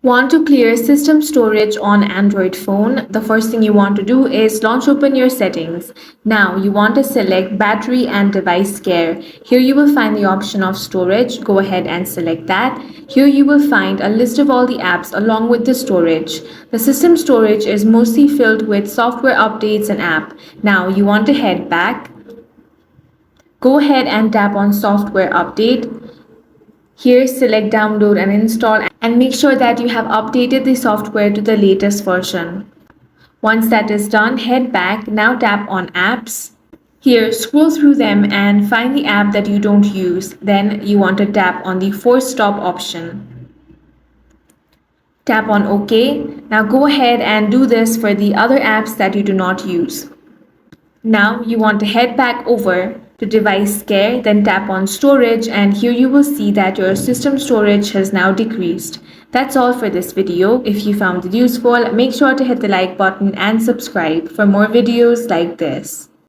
Want to clear system storage on Android phone? The first thing you want to do is launch open your settings. Now you want to select battery and device care. Here you will find the option of storage. Go ahead and select that. Here you will find a list of all the apps along with the storage. The system storage is mostly filled with software updates and app. Now you want to head back. Go ahead and tap on software update. Here select download and install and make sure that you have updated the software to the latest version. Once that is done, head back. Now tap on apps. Here scroll through them and find the app that you don't use. Then you want to tap on the force stop option. Tap on OK. Now go ahead and do this for the other apps that you do not use. Now you want to head back over to device care, then tap on storage, and here you will see that your system storage has now decreased. That's all for this video. If you found it useful, make sure to hit the like button and subscribe for more videos like this.